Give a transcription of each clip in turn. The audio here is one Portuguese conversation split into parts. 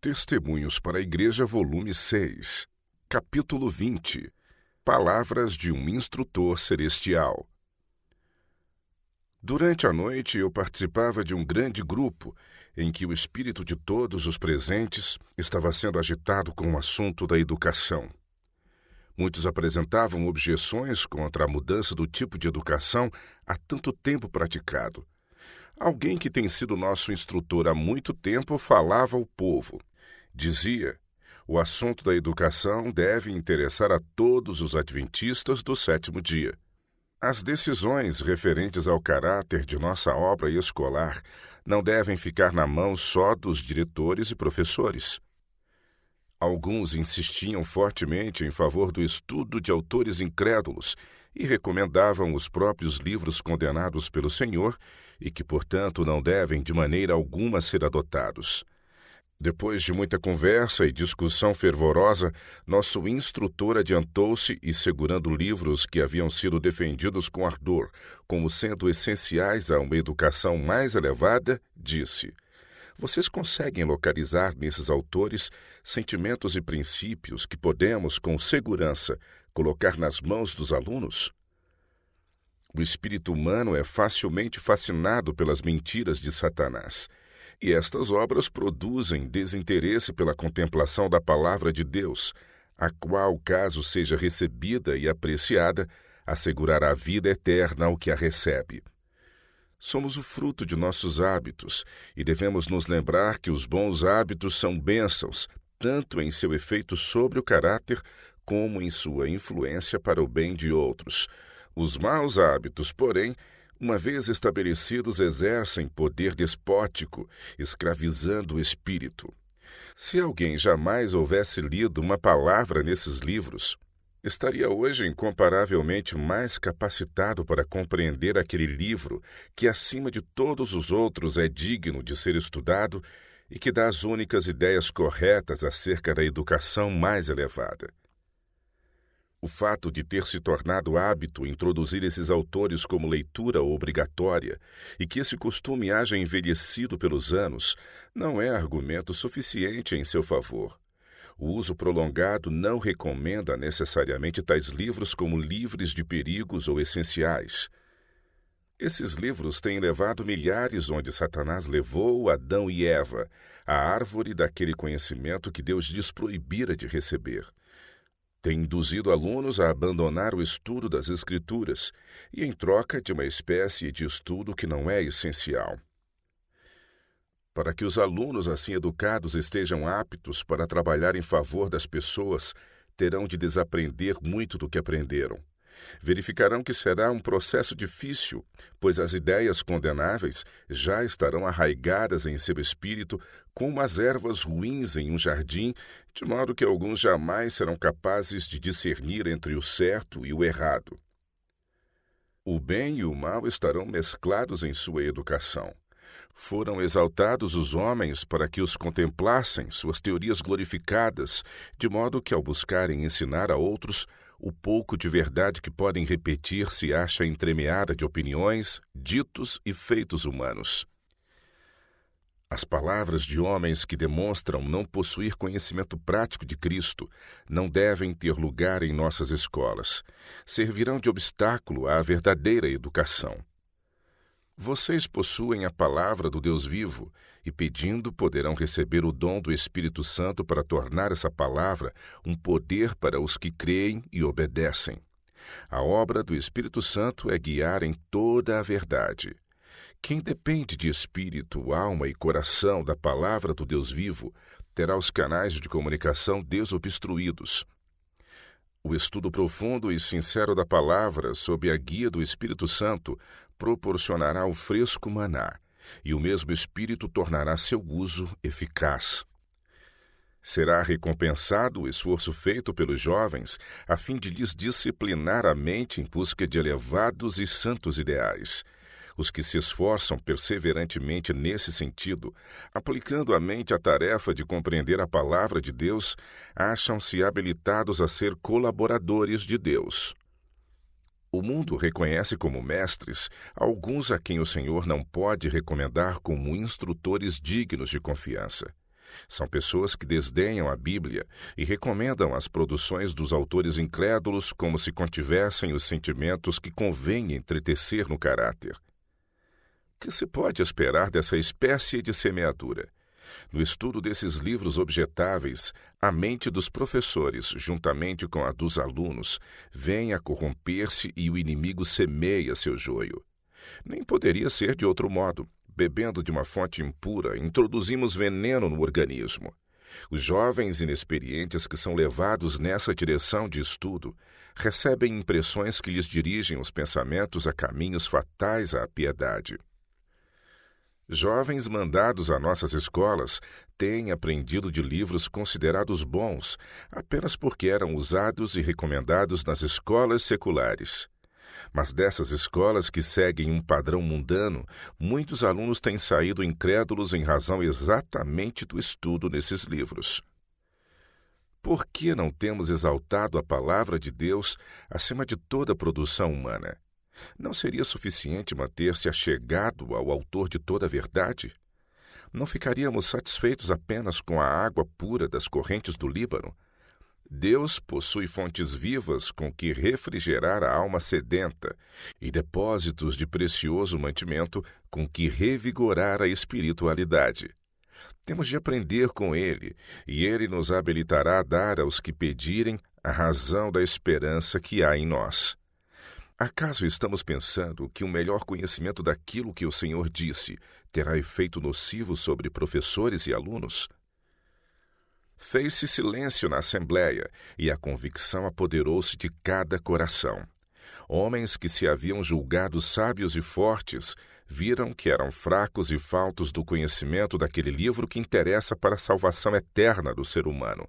Testemunhos para a Igreja, volume 6, capítulo 20. Palavras de um instrutor celestial. Durante a noite eu participava de um grande grupo em que o espírito de todos os presentes estava sendo agitado com o assunto da educação. Muitos apresentavam objeções contra a mudança do tipo de educação há tanto tempo praticado. Alguém que tem sido nosso instrutor há muito tempo falava ao povo. Dizia: o assunto da educação deve interessar a todos os adventistas do sétimo dia. As decisões referentes ao caráter de nossa obra escolar não devem ficar na mão só dos diretores e professores. Alguns insistiam fortemente em favor do estudo de autores incrédulos e recomendavam os próprios livros condenados pelo Senhor e que, portanto, não devem de maneira alguma ser adotados. Depois de muita conversa e discussão fervorosa, nosso instrutor adiantou-se e, segurando livros que haviam sido defendidos com ardor como sendo essenciais a uma educação mais elevada, disse: vocês conseguem localizar nesses autores sentimentos e princípios que podemos, com segurança, colocar nas mãos dos alunos? O espírito humano é facilmente fascinado pelas mentiras de Satanás. E estas obras produzem desinteresse pela contemplação da palavra de Deus, a qual, caso seja recebida e apreciada, assegurará a vida eterna ao que a recebe. Somos o fruto de nossos hábitos e devemos nos lembrar que os bons hábitos são bênçãos, tanto em seu efeito sobre o caráter, como em sua influência para o bem de outros. Os maus hábitos, porém, uma vez estabelecidos, exercem poder despótico, escravizando o espírito. Se alguém jamais houvesse lido uma palavra nesses livros, estaria hoje incomparavelmente mais capacitado para compreender aquele livro que, acima de todos os outros, é digno de ser estudado e que dá as únicas ideias corretas acerca da educação mais elevada. O fato de ter se tornado hábito introduzir esses autores como leitura obrigatória e que esse costume haja envelhecido pelos anos não é argumento suficiente em seu favor. O uso prolongado não recomenda necessariamente tais livros como livres de perigos ou essenciais. Esses livros têm levado milhares onde Satanás levou Adão e Eva, a árvore daquele conhecimento que Deus lhes proibira de receber. Tem induzido alunos a abandonar o estudo das Escrituras e em troca de uma espécie de estudo que não é essencial. Para que os alunos assim educados estejam aptos para trabalhar em favor das pessoas, terão de desaprender muito do que aprenderam. Verificarão que será um processo difícil, pois as ideias condenáveis já estarão arraigadas em seu espírito como as ervas ruins em um jardim, de modo que alguns jamais serão capazes de discernir entre o certo e o errado. O bem e o mal estarão mesclados em sua educação. Foram exaltados os homens para que os contemplassem, suas teorias glorificadas, de modo que, ao buscarem ensinar a outros, o pouco de verdade que podem repetir se acha entremeada de opiniões, ditos e feitos humanos. As palavras de homens que demonstram não possuir conhecimento prático de Cristo não devem ter lugar em nossas escolas. Servirão de obstáculo à verdadeira educação. Vocês possuem a palavra do Deus vivo e, pedindo, poderão receber o dom do Espírito Santo para tornar essa palavra um poder para os que creem e obedecem. A obra do Espírito Santo é guiar em toda a verdade. Quem depende de espírito, alma e coração da palavra do Deus vivo terá os canais de comunicação desobstruídos. O estudo profundo e sincero da palavra, sob a guia do Espírito Santo, proporcionará o fresco maná, e o mesmo Espírito tornará seu uso eficaz. Será recompensado o esforço feito pelos jovens a fim de lhes disciplinar a mente em busca de elevados e santos ideais. Os que se esforçam perseverantemente nesse sentido, aplicando à mente a tarefa de compreender a palavra de Deus, acham-se habilitados a ser colaboradores de Deus. O mundo reconhece como mestres alguns a quem o Senhor não pode recomendar como instrutores dignos de confiança. São pessoas que desdenham a Bíblia e recomendam as produções dos autores incrédulos como se contivessem os sentimentos que convém entretecer no caráter. O que se pode esperar dessa espécie de semeadura? No estudo desses livros objetáveis, a mente dos professores, juntamente com a dos alunos, vem a corromper-se e o inimigo semeia seu joio. Nem poderia ser de outro modo. Bebendo de uma fonte impura, introduzimos veneno no organismo. Os jovens inexperientes que são levados nessa direção de estudo recebem impressões que lhes dirigem os pensamentos a caminhos fatais à piedade. Jovens mandados a nossas escolas têm aprendido de livros considerados bons apenas porque eram usados e recomendados nas escolas seculares. Mas dessas escolas que seguem um padrão mundano, muitos alunos têm saído incrédulos em razão exatamente do estudo nesses livros. Por que não temos exaltado a palavra de Deus acima de toda a produção humana? Não seria suficiente manter-se achegado ao autor de toda a verdade? Não ficaríamos satisfeitos apenas com a água pura das correntes do Líbano? Deus possui fontes vivas com que refrigerar a alma sedenta e depósitos de precioso mantimento com que revigorar a espiritualidade. Temos de aprender com Ele, e Ele nos habilitará a dar aos que pedirem a razão da esperança que há em nós. Acaso estamos pensando que o melhor conhecimento daquilo que o Senhor disse terá efeito nocivo sobre professores e alunos? Fez-se silêncio na assembleia, e a convicção apoderou-se de cada coração. Homens que se haviam julgado sábios e fortes, viram que eram fracos e faltos do conhecimento daquele livro que interessa para a salvação eterna do ser humano.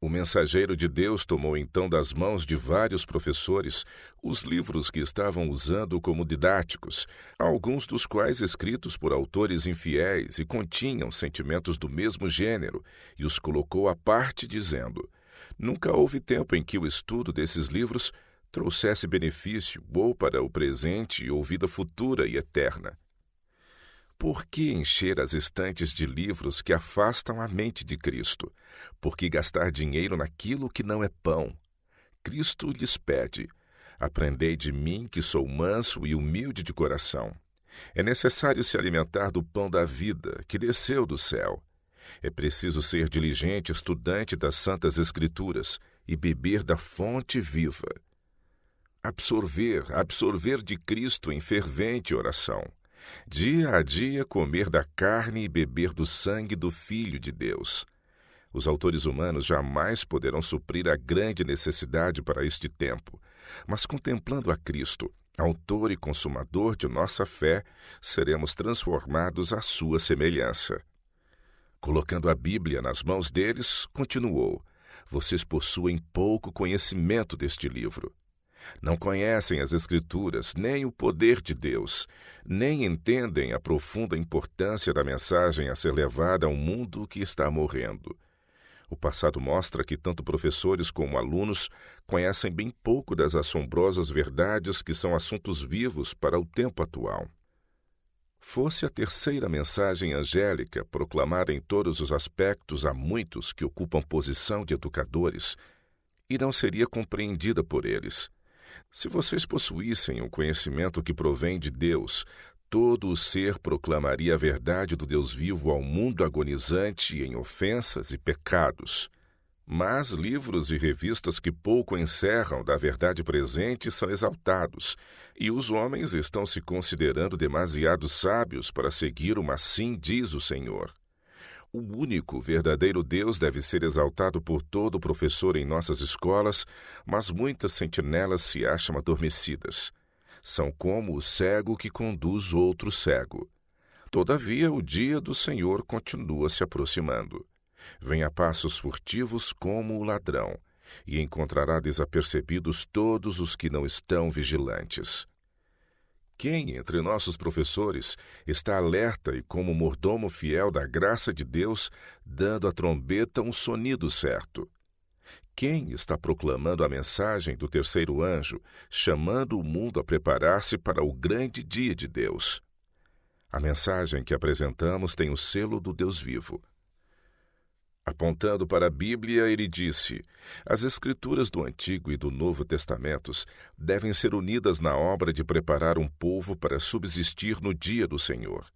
O mensageiro de Deus tomou então das mãos de vários professores os livros que estavam usando como didáticos, alguns dos quais escritos por autores infiéis e continham sentimentos do mesmo gênero, e os colocou à parte, dizendo: nunca houve tempo em que o estudo desses livros trouxesse benefício ou para o presente ou vida futura e eterna. Por que encher as estantes de livros que afastam a mente de Cristo? Por que gastar dinheiro naquilo que não é pão? Cristo lhes pede: aprendei de mim, que sou manso e humilde de coração. É necessário se alimentar do pão da vida, que desceu do céu. É preciso ser diligente estudante das Santas Escrituras e beber da fonte viva. Absorver de Cristo em fervente oração. Dia a dia comer da carne e beber do sangue do Filho de Deus. Os autores humanos jamais poderão suprir a grande necessidade para este tempo, mas contemplando a Cristo, autor e consumador de nossa fé, seremos transformados à sua semelhança. Colocando a Bíblia nas mãos deles, continuou: vocês possuem pouco conhecimento deste livro. Não conhecem as Escrituras, nem o poder de Deus, nem entendem a profunda importância da mensagem a ser levada a um mundo que está morrendo. O passado mostra que tanto professores como alunos conhecem bem pouco das assombrosas verdades que são assuntos vivos para o tempo atual. Fosse a terceira mensagem angélica proclamada em todos os aspectos a muitos que ocupam posição de educadores, e não seria compreendida por eles. Se vocês possuíssem o conhecimento que provém de Deus, todo o ser proclamaria a verdade do Deus vivo ao mundo agonizante em ofensas e pecados. Mas livros e revistas que pouco encerram da verdade presente são exaltados, e os homens estão se considerando demasiado sábios para seguir uma assim diz o Senhor. O único verdadeiro Deus deve ser exaltado por todo professor em nossas escolas, mas muitas sentinelas se acham adormecidas. São como o cego que conduz outro cego. Todavia, o dia do Senhor continua se aproximando. Vem a passos furtivos como o ladrão, e encontrará desapercebidos todos os que não estão vigilantes. Quem entre nossos professores está alerta e como mordomo fiel da graça de Deus, dando à trombeta um sonido certo? Quem está proclamando a mensagem do terceiro anjo, chamando o mundo a preparar-se para o grande dia de Deus? A mensagem que apresentamos tem o selo do Deus vivo. Apontando para a Bíblia, ele disse: as Escrituras do Antigo e do Novo Testamentos devem ser unidas na obra de preparar um povo para subsistir no dia do Senhor.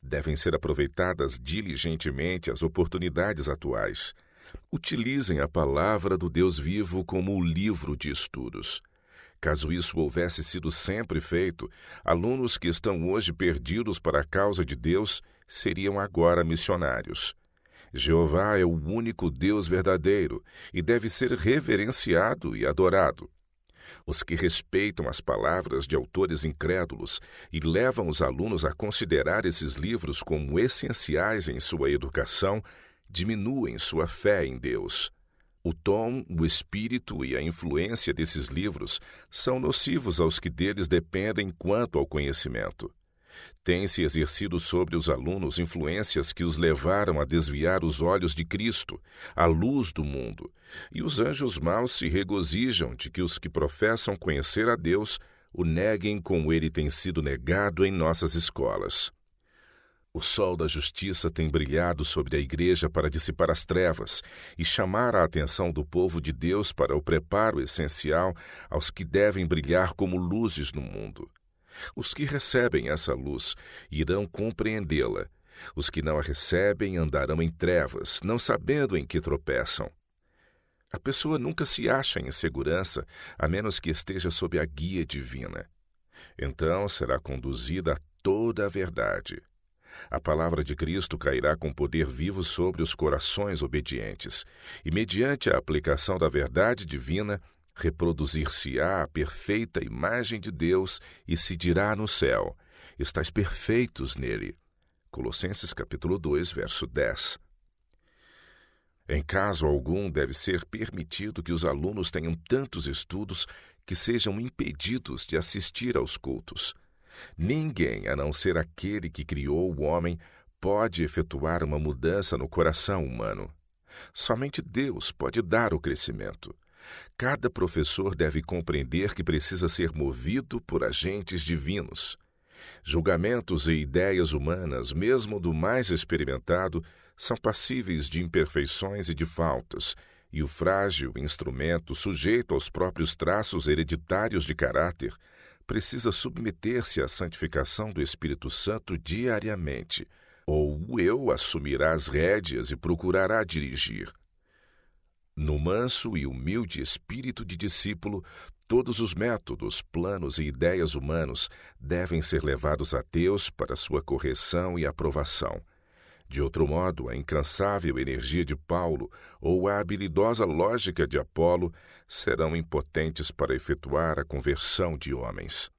Devem ser aproveitadas diligentemente as oportunidades atuais. Utilizem a palavra do Deus vivo como o livro de estudos. Caso isso houvesse sido sempre feito, alunos que estão hoje perdidos para a causa de Deus seriam agora missionários. Jeová é o único Deus verdadeiro e deve ser reverenciado e adorado. Os que respeitam as palavras de autores incrédulos e levam os alunos a considerar esses livros como essenciais em sua educação, diminuem sua fé em Deus. O tom, o espírito e a influência desses livros são nocivos aos que deles dependem quanto ao conhecimento. Tem-se exercido sobre os alunos influências que os levaram a desviar os olhos de Cristo, a luz do mundo, e os anjos maus se regozijam de que os que professam conhecer a Deus o neguem como ele tem sido negado em nossas escolas. O sol da justiça tem brilhado sobre a igreja para dissipar as trevas e chamar a atenção do povo de Deus para o preparo essencial aos que devem brilhar como luzes no mundo. Os que recebem essa luz irão compreendê-la. Os que não a recebem andarão em trevas, não sabendo em que tropeçam. A pessoa nunca se acha em segurança, a menos que esteja sob a guia divina. Então será conduzida a toda a verdade. A palavra de Cristo cairá com poder vivo sobre os corações obedientes, e mediante a aplicação da verdade divina, reproduzir-se-á a perfeita imagem de Deus e se dirá no céu: estais perfeitos nele. Colossenses capítulo 2, verso 10. Em caso algum, deve ser permitido que os alunos tenham tantos estudos que sejam impedidos de assistir aos cultos. Ninguém, a não ser aquele que criou o homem, pode efetuar uma mudança no coração humano. Somente Deus pode dar o crescimento. Cada professor deve compreender que precisa ser movido por agentes divinos. Julgamentos e ideias humanas, mesmo do mais experimentado, são passíveis de imperfeições e de faltas, e o frágil instrumento, sujeito aos próprios traços hereditários de caráter, precisa submeter-se à santificação do Espírito Santo diariamente, ou o eu assumirá as rédeas e procurará dirigir. No manso e humilde espírito de discípulo, todos os métodos, planos e ideias humanos devem ser levados a Deus para sua correção e aprovação. De outro modo, a incansável energia de Paulo ou a habilidosa lógica de Apolo serão impotentes para efetuar a conversão de homens.